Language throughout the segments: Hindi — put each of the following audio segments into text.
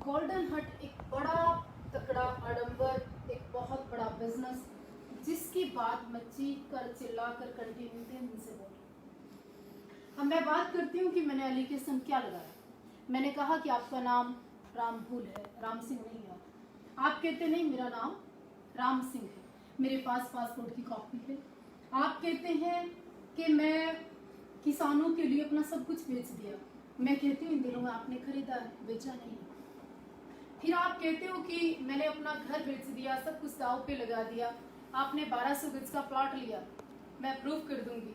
गोल्डन हट एक बड़ा तकड़ा आडंबर, एक बहुत बड़ा बिजनेस जिसकी बात मैं चीख कर चिल्ला कर कंटिन्यू 3 दिन से बोल रही। अब मैं बात करती हूँ कि मैंने एलिगेशन क्या लगाया। मैंने कहा कि आपका नाम राम भूल है, राम सिंह नहीं है। आप कहते नहीं मेरा नाम राम सिंह है, मेरे पास पासपोर्ट की कॉपी है। आप कहते हैं कि मैं किसानों के लिए अपना सब कुछ बेच दिया। मैं कहती हूँ इन दिनों में आपने खरीदा है, बेचा नहीं। फिर आप कहते हो कि मैंने अपना घर बेच दिया, सब कुछ दाव पे लगा दिया। आपने 1200 गज का प्लॉट लिया, मैं प्रूफ कर दूंगी।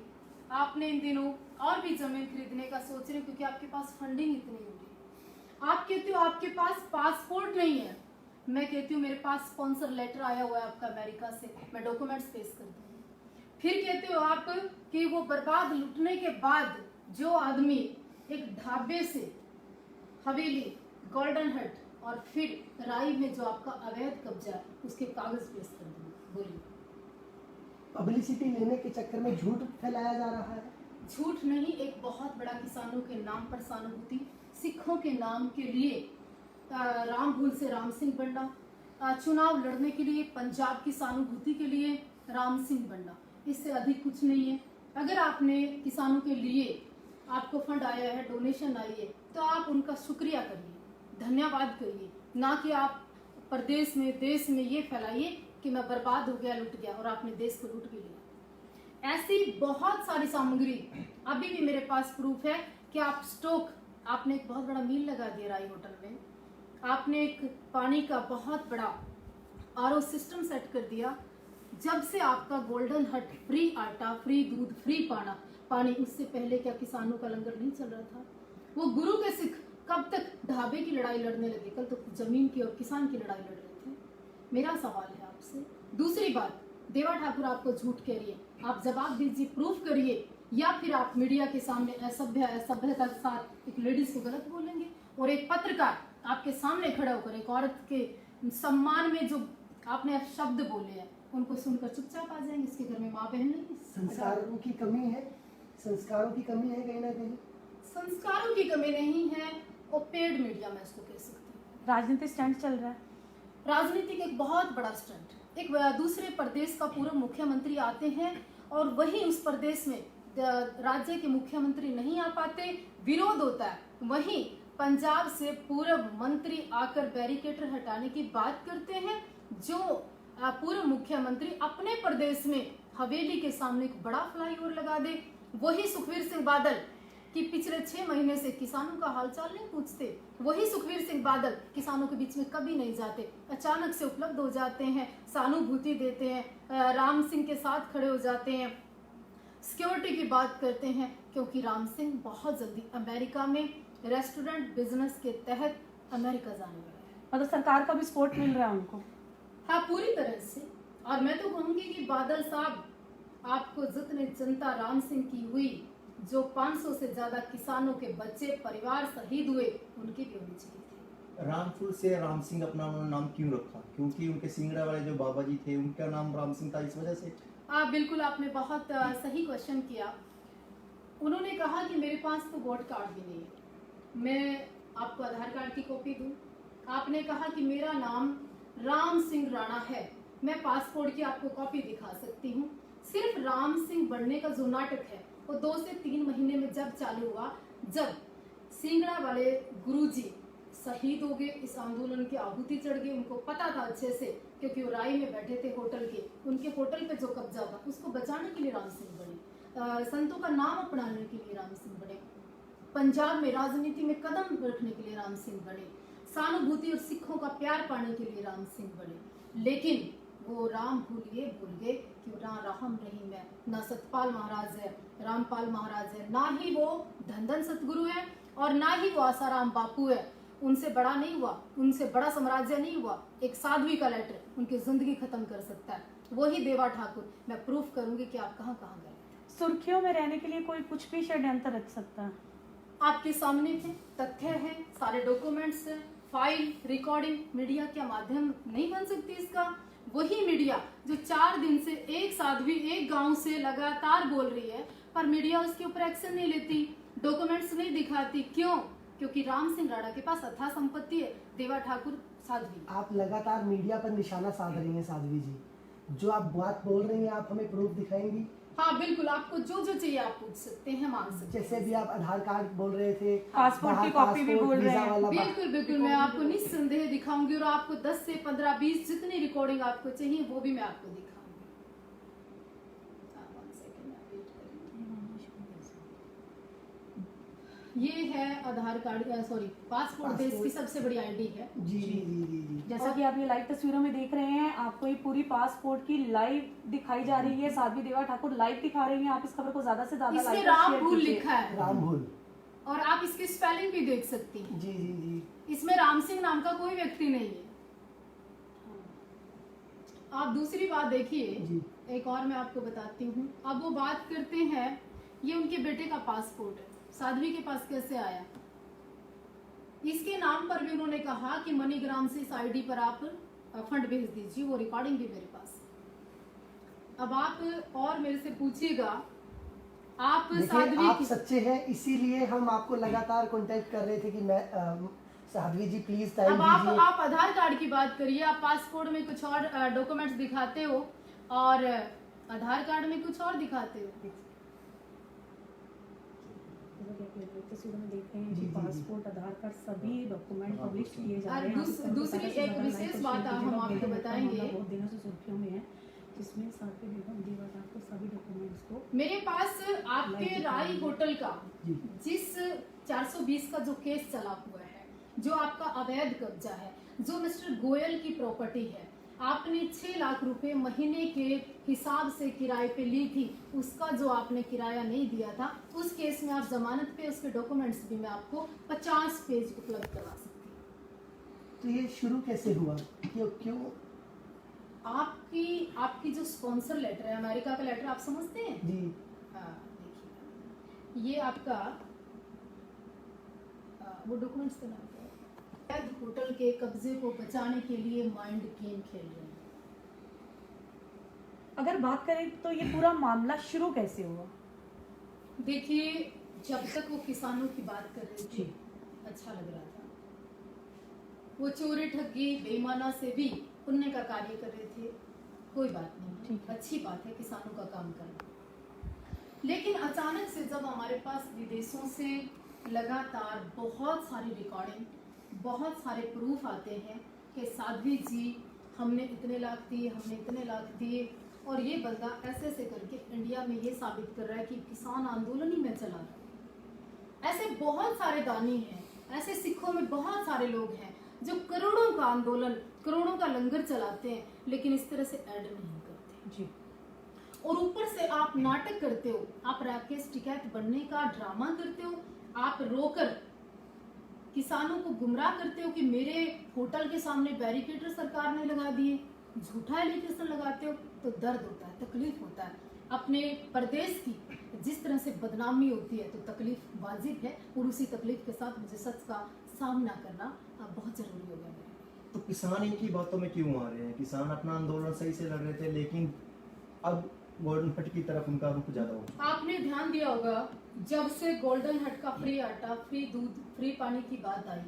आपने इन दिनों और भी जमीन खरीदने का सोच रहे हैं क्योंकि आपके पास फंडिंग इतनी हो रही। आप कहते हो आपके पास पासपोर्ट नहीं है, मैं कहती हूँ मेरे पास स्पॉन्सर लेटर आया हुआ है आपका अमेरिका से, मैं डॉक्यूमेंट्स पेश कर दूंगी। फिर कहते हो आप कि वो बर्बाद लुटने के बाद जो आदमी एक ढाबे से हवेली, गोल्डन हट और फिर राई में जो आपका अवैध कब्जा है उसके कागज पेश कर दूंगी। बोलिए। पब्लिसिटी लेने के चक्कर में झूठ फैलाया जा रहा है। झूठ नहीं, एक बहुत बड़ा किसानों के नाम पर सहानुभूति, सिखों के नाम के लिए राम भूल से राम सिंह बनना, चुनाव लड़ने के लिए पंजाब की सहानुभूति के लिए राम सिंह बनना, इससे अधिक कुछ नहीं है। अगर आपने किसानों के लिए आपको फंड आया है, डोनेशन आई है, तो आप उनका शुक्रिया करिए, धन्यवाद करिए, ना कि आप प्रदेश में देश में ये फैलाइए कि मैं बर्बाद हो गया, लुट गया, और आपने देश को लुट भी लिया। ऐसी बहुत सारी सामग्री अभी भी मेरे पास प्रूफ है कि आप स्टॉक, आपने एक बहुत बड़ा मील लगा दिया राई होटल में, आपने एक पानी का बहुत बड़ा आरओ सिस्टम सेट कर दिया। जब से आपका गोल्डन हट फ्री आटा, फ्री दूध, फ्री पानी, उससे पहले क्या किसानों का लंगर नहीं चल रहा था? वो गुरु के सिख कब तक ढाबे की लड़ाई लड़ने लगे? कल तो जमीन की और किसान की लड़ाई लड़ रहे थे। मेरा सवाल है आपसे। दूसरी बात, देवा ठाकुर आपको झूठ कह रही है, आप जवाब दीजिए, प्रूफ करिए, या फिर आप मीडिया के सामने असभ्यता के साथ एक लेडीज को गलत बोलेंगे, और एक पत्रकार आपके सामने खड़ा होकर एक औरत के सम्मान में जो आपने शब्द बोले हैं उनको सुनकर चुपचाप आ जाएंगे। इसके घर में माँ बहन नहीं, संस्कारों की कमी है, संस्कारों की कमी है कहीं ना कहीं। संस्कारों की कमी नहीं है, वो पेड मीडिया में इसको कह सकते हैं। राजनीतिक स्टंट चल रहा है, राजनीतिक एक बहुत बड़ा स्टंट। एक दूसरे प्रदेश का पूर्व मुख्यमंत्री आते हैं और वही उस प्रदेश में राज्य के मुख्यमंत्री नहीं आ पाते, विरोध होता है। वहीं पंजाब से पूर्व मंत्री आकर बैरिकेटर हटाने की बात करते हैं। जो पूर्व मुख्यमंत्री अपने प्रदेश में हवेली के सामने एक बड़ा फ्लाईओवर लगा दे, वही सुखबीर सिंह बादल कि पिछले 6 महीने से किसानों का हालचाल नहीं पूछते, वही सुखबीर सिंह बादल किसानों के बीच में कभी नहीं जाते, अचानक से उपलब्ध हो जाते हैं, सहानुभूति देते हैं, राम सिंह के साथ खड़े हो जाते हैं, सिक्योरिटी की बात करते हैं, क्योंकि राम सिंह बहुत जल्दी अमेरिका में रेस्टोरेंट बिजनेस के तहत अमेरिका जाने वाला है। मतलब सरकार का भी सपोर्ट मिल रहा है उनको। हाँ, पूरी तरह से। और मैं तो कहूंगी कि बादल साहब, आपको जितने जनता राम सिंह की हुई, जो 500 से ज्यादा किसानों के बच्चे परिवार शहीद हुए, उनकी भी होनी चाहिए थी। रामफुल से राम सिंह अपना उन्होंने नाम क्यों रखा? क्योंकि उनके सिंगड़ा वाले जो बाबा जी थे उनका नाम राम सिंह था, इस वजह से? बिल्कुल, आपने बहुत सही क्वेश्चन किया। उन्होंने कहा कि मेरे पास तो वोट कार्ड भी नहीं है, मैं आपको आधार कार्ड की कॉपी दूं। आपने कहा कि मेरा नाम राम सिंह राणा है, मैं पासपोर्ट की आपको कॉपी दिखा सकती हूँ। सिर्फ राम सिंह बनने का जो नाटक है वो 2 से 3 महीने में जब चालू हुआ, जब सिंगड़ा वाले गुरुजी शहीद हो गए, इस आंदोलन की आहुति चढ़ गई। उनको पता था अच्छे से, क्योंकि वो राय में बैठे थे होटल के, उनके होटल पे जो कब्जा था उसको बचाने के लिए राम सिंह बने, संतों का नाम अपनाने के लिए राम सिंह बने, पंजाब में राजनीति में कदम रखने के लिए राम सिंह बने, सहानुभूति और सिखों का प्यार पाने के लिए राम सिंह बने। लेकिन वो राम भूल गए कि ना राम रहीम है, ना सतपाल महाराज है, रामपाल महाराज है, ना ही वो धन सतगुरु है, और ना ही वो आसाराम बापू है। उनसे बड़ा नहीं हुआ, उनसे बड़ा साम्राज्य नहीं हुआ। एक साध्वी का लेटर उनकी जिंदगी खत्म कर सकता है, वही देवा ठाकुर। मैं प्रूफ करूंगी कि आप कहाँ कहाँ गए। सुर्खियों में रहने के लिए कोई कुछ भी षड्यंत्र रच सकता है। आपके सामने थे, तथ्य है, सारे डॉक्यूमेंट्स है, फाइल रिकॉर्डिंग, मीडिया क्या माध्यम नहीं बन सकती इसका? वही मीडिया जो 4 दिन से एक साध्वी एक गांव से लगातार बोल रही है, पर मीडिया उसके ऊपर एक्शन नहीं लेती, डॉक्यूमेंट्स नहीं दिखाती। क्यों? क्योंकि राम सिंह राणा के पास अथाह संपत्ति है, देवा ठाकुर साध्वी। आप लगातार मीडिया पर निशाना साध रही हैं साध्वी जी, जो आप बात बोल रही हैं आप हमें प्रूफ दिखाएंगी? हाँ बिल्कुल, आपको जो जो चाहिए आप पूछ सकते हैं, मांग सकते हैं। जैसे भी आप आधार कार्ड बोल रहे थे, पासपोर्ट की बाहर कॉपी भी पासपोर्ट, बोल रहे वीजा हैं। वाला बिल्कुल बिल्कुल, मैं आपको निस्संदेह दिखाऊंगी और आपको 10 से 15 20 जितनी रिकॉर्डिंग आपको चाहिए वो भी मैं आपको दिखाऊंगी। one second, आप wait करें। ये है आधार कार्ड, सॉरी पासपोर्ट देश की पासपोर्ट। सबसे बड़ी आईडी है। जी जी जी जी जी। जैसा कि आप ये लाइव तस्वीरों में देख रहे हैं, आपको ये पूरी पासपोर्ट की लाइव दिखाई जा रही है। साध्वी देवा ठाकुर लाइव दिखा रही हैं। आप इस खबर को ज्यादा से ज्यादा इसमें लाइक राम भूल लिखा है राम भूल। और आप इसकी स्पेलिंग भी देख सकती हैं। जी जी जी। इसमें राम सिंह नाम का कोई व्यक्ति नहीं है। आप दूसरी बात देखिए, जी। एक और मैं आपको बताती हूँ। अब वो बात करते हैं, ये उनके बेटे का पासपोर्ट है, साध्वी के पास कैसे आया? इसके नाम पर भी उन्होंने कहा कि मनीग्राम से इस आईडी पर आप फंड भेज दीजिए, वो रिकॉर्डिंग भी मेरे पास है। अब आप और मेरे से पूछिएगा, आप देखिए साध्वी आप की सच्चे हैं, इसीलिए हम आपको लगातार कांटेक्ट कर रहे थे कि मैं साध्वी जी प्लीज टाइम अब आप दीजिए। आधार कार्ड की बात करिए, आप पासपोर्ट में कुछ और डॉक्यूमेंट्स दिखाते हो और आधार कार्ड में कुछ और दिखाते हो। तस्वीरों में देख रहे हैं जी, कि जी, जी। पासपोर्ट, आधार कार्ड सभी डॉक्यूमेंट पब्लिश किए जा और रहे हैं। दूसरी एक विशेष बात हम आपको बताएंगे। बहुत दिनों से सुर्खियों में है, जिसमें साध्वी देवा ठाकुर सभी डॉक्यूमेंट्स को मेरे पास आपके राय होटल का जी। जिस 420 का जो केस चला हुआ है, जो आपका अवैध कब्जा है, जो मिस्टर गोयल की प्रॉपर्टी है, आपने 6 लाख रुपए महीने के हिसाब से किराए पे ली थी, उसका जो आपने किराया नहीं दिया था, उस केस में आप जमानत पे उसके डॉक्यूमेंट्स भी मैं आपको 50 पेज उपलब्ध करवा सकती हूँ। तो ये शुरू कैसे हुआ? क्यों? आपकी जो स्पॉन्सर लेटर है, अमेरिका का लेटर, आप समझते हैं? जी। हाँ, देखिए ये आपका वो डॉक्यूमेंट्स का नाम क्या है? अवैध होटल के कब्जे को बचाने के लिए माइंड गेम खेल रहे हैं। अगर बात करें तो ये पूरा मामला शुरू कैसे हुआ? देखिए, जब तक वो किसानों की बात कर रहे थे जी। अच्छा लग रहा था। वो चोरी ठगी बेईमाना से भी पुण्य का कार्य कर रहे थे, कोई बात नहीं, ठीक है। अच्छी बात है किसानों का काम करना। लेकिन अचानक से जब हमारे पास विदेशों से लगातार बहुत सारी रिकॉर्डिंग, बहुत सारे प्रूफ आते हैं कि साध्वी जी हमने इतने लाख दिए, हमने इतने लाख दिए, और ये बंदा ऐसे ऐसे करके इंडिया में ये साबित कर रहा है कि किसान आंदोलन ही में चला रहा है। ऐसे बहुत सारे दानी हैं, ऐसे सिखों में बहुत सारे लोग हैं जो करोड़ों का आंदोलन, करोड़ों का लंगर चलाते हैं, लेकिन इस तरह से ऐड नहीं करते जी। और ऊपर से आप नाटक करते हो, आप राकेश टिकैत बनने का ड्रामा करते हो, आप रोकर किसानों को गुमराह करते हो कि मेरे होटल के सामने बैरिकेटर सरकार ने लगा दिए, झूठा एलिगेशन लगाते हो, तो दर्द होता है, तकलीफ होता है। अपने प्रदेश की जिस तरह से बदनामी होती है तो तकलीफ वाजिब है, और उसी तकलीफ के साथ मुझे सच का सामना करना बहुत जरूरी हो गया है। तो किसान इनकी बातों में क्यों आ रहे हैं? किसान अपना आंदोलन सही से लड़ रहे थे, लेकिन अब गोल्डन हट की तरफ उनका रुख ज्यादा हो गया। आपने ध्यान दिया होगा, जब से गोल्डन हट का फ्री आटा, फ्री दूध, फ्री पानी की बात आई,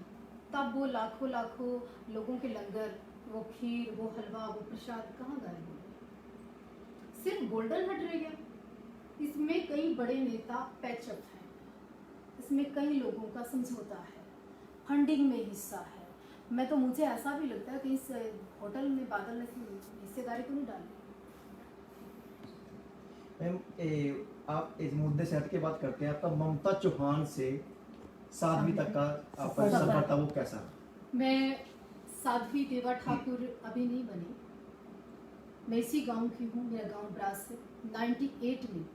तब वो लाखों लाखों लोगों के लंगर, वो खीर, वो हलवा, वो प्रसाद कहाँ गायब हो गए? सिर्फ गोल्डन हट रह गया। इसमें कई बड़े नेता पैचअप हैं, इसमें कई लोगों का समझौता है, फंडिंग में हिस्सा है। मैं तो, मुझे ऐसा भी लगता है कि इस होटल में बादल ने हिस्सेदारी तो नहीं डाली। मैम, आप इस मुद्दे से हट के बात करते हैं, आपका ममता चौहान से साध्वी तक का आपका जो सफर था वो कैसा रहा? मैं साध्वी देवा ठाकुर अभी नहीं बनी, मैं इसी गांव की हूँ, मेरा गांव ब्रास है। 98 में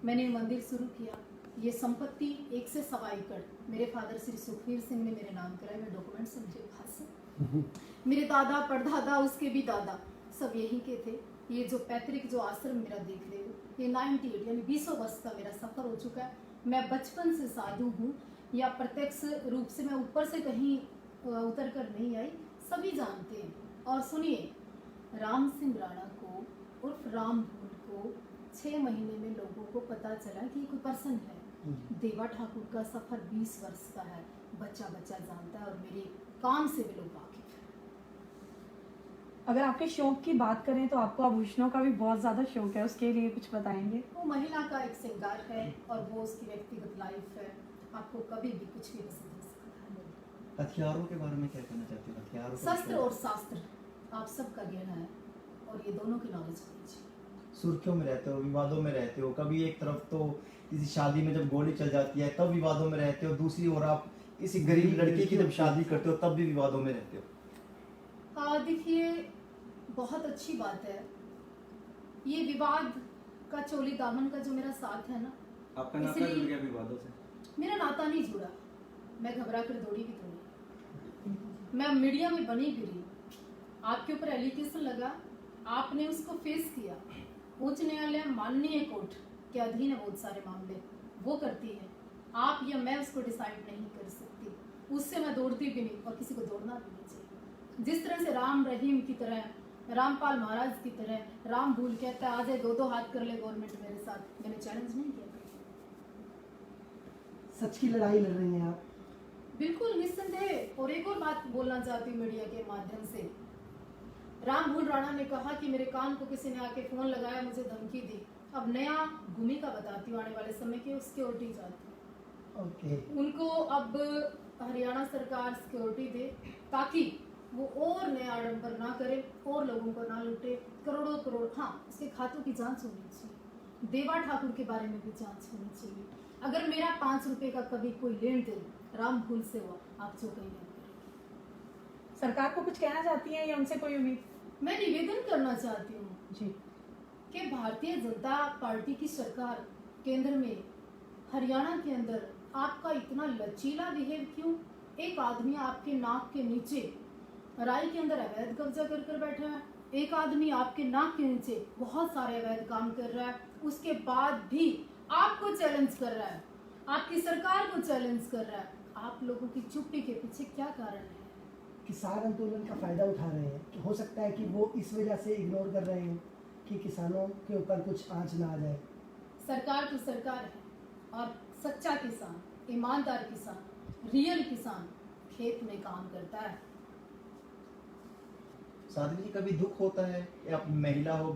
मैंने मंदिर शुरू किया। ये संपत्ति 1 से 1.25 एकड़ मेरे फादर श्री सुखवीर सिंह ने मेरे नाम कराए, मेरे डॉक्यूमेंट्स मेरे पास है। मेरे दादा, परदादा, उसके भी दादा सब यहीं के थे। ये जो पैतृक जो आश्रम मेरा देख रहे हो, ये 98 यानी 20 वर्ष का मेरा सफर हो चुका है। मैं बचपन से साधु हूँ, या प्रत्यक्ष रूप से मैं ऊपर से कहीं उतर कर नहीं आई, सभी जानते हैं। और सुनिए, राम सिंह राणा को उर्फ राम भूल को 6 महीने में लोगों को पता चला कि कोई पर्सन है। देवा ठाकुर का सफर 20 वर्ष का है, बच्चा बच्चा जानता है और मेरे काम से भी लोग वाकिफ हैं। अगर आपके शौक की बात करें तो आपको आभूषणों का भी बहुत ज्यादा शौक है, उसके लिए कुछ बताएंगे? वो महिला का एक श्रृंगार है और वो उसकी व्यक्तिगत लाइफ है। आपको कभी भी कुछ भी पसंद हो सकता है। हथियारों के बारे में क्या कहना चाहते हो? हथियारों का शस्त्र और शास्त्र आप सबका ज्ञान है और ये दोनों की नॉलेज होनी चाहिए। सुर्खियों में रहते हो, विवादों में रहते हो। कभी एक तरफ तो किसी शादी में जब गोली चल जाती है तब विवादों में रहते हो, दूसरी ओर आप किसी गरीब लड़की की जब शादी करते हो तब भी विवादों में रहते हो। देखिए, बहुत अच्छी बात है ये विवाद का, चोली दामन का जो मेरा साथ है ना, आपका नाता इसलिए- जुड़ गया विवादों से? मेरा नाता नहीं जुड़ा। मैं घबरा कर दौड़ी भी तो नहीं, मैं मीडिया में बनी भी रही। आपके ऊपर एलिगेशन लगा, आपने उसको फेस किया। उच्च न्यायालय माननीय कोर्ट के अधीन है बहुत सारे मामले, वो करती है। आप या मैं उसको डिसाइड नहीं कर सकती, उससे मैं दौड़ती भी नहीं और किसी को दौड़ना भी नहीं चाहिए। जिस तरह से राम रहीम की तरह, रामपाल महाराज की तरह, राम भूल कहता है आज दो दो हाथ कर ले गवर्नमेंट मेरे साथ, मैंने चैलेंज नहीं किया। सच की लड़ाई लड़ रही हैं आप। बिल्कुल निस्संदेह। और एक और बात बोलना चाहती हूँ मीडिया के माध्यम से। रामभूल राणा ने कहा कि मेरे कान को किसी ने आके फोन लगाया, मुझे धमकी दी। अब नया भूमिका बताती हूँ आने वाले समय की, सिक्योरिटी चाहती हूँ। ओके, उनको अब हरियाणा सरकार सिक्योरिटी दे ताकि वो और नया आडंबर ना करे और लोगों को ना लूटे। करोड़ों करोड़, हाँ, उसके खातों की जांच होनी चाहिए। देवा ठाकुर के बारे में भी जांच होनी चाहिए। अगर मेरा 5 रुपए का कभी कोई लेन देन राम भूल से हुआ, आप जो कहीं नहीं करेंगे। सरकार को कुछ कहना चाहती हैं या उनसे कोई उम्मीद? मैं निवेदन करना चाहती हूँ जी, कि भारतीय जनता पार्टी की सरकार केंद्र में, हरियाणा के अंदर आपका इतना लचीला बिहेव क्यों? एक आदमी आपके नाक के नीचे राय के अंदर अवैध कब्जा कर कर बैठा है, एक आदमी आपके नाक के नीचे बहुत सारे अवैध काम कर रहा है, उसके बाद भी आपको चैलेंज कर रहा है, आपकी सरकार को चैलेंज कर रहा है। आप लोगों की चुप्पी के पीछे क्या कारण है? किसान आंदोलन का फायदा उठा रहे हैं कि हो सकता है कि वो इस वजह से इग्नोर कर रहे हैं कि किसानों के ऊपर कुछ आंच ना आ जाए। सरकार तो सरकार है और सच्चा किसान, ईमानदार किसान, रियल किसान खेत में काम करता है। साध्वी जी, कभी दुख होता है, आप महिला हो,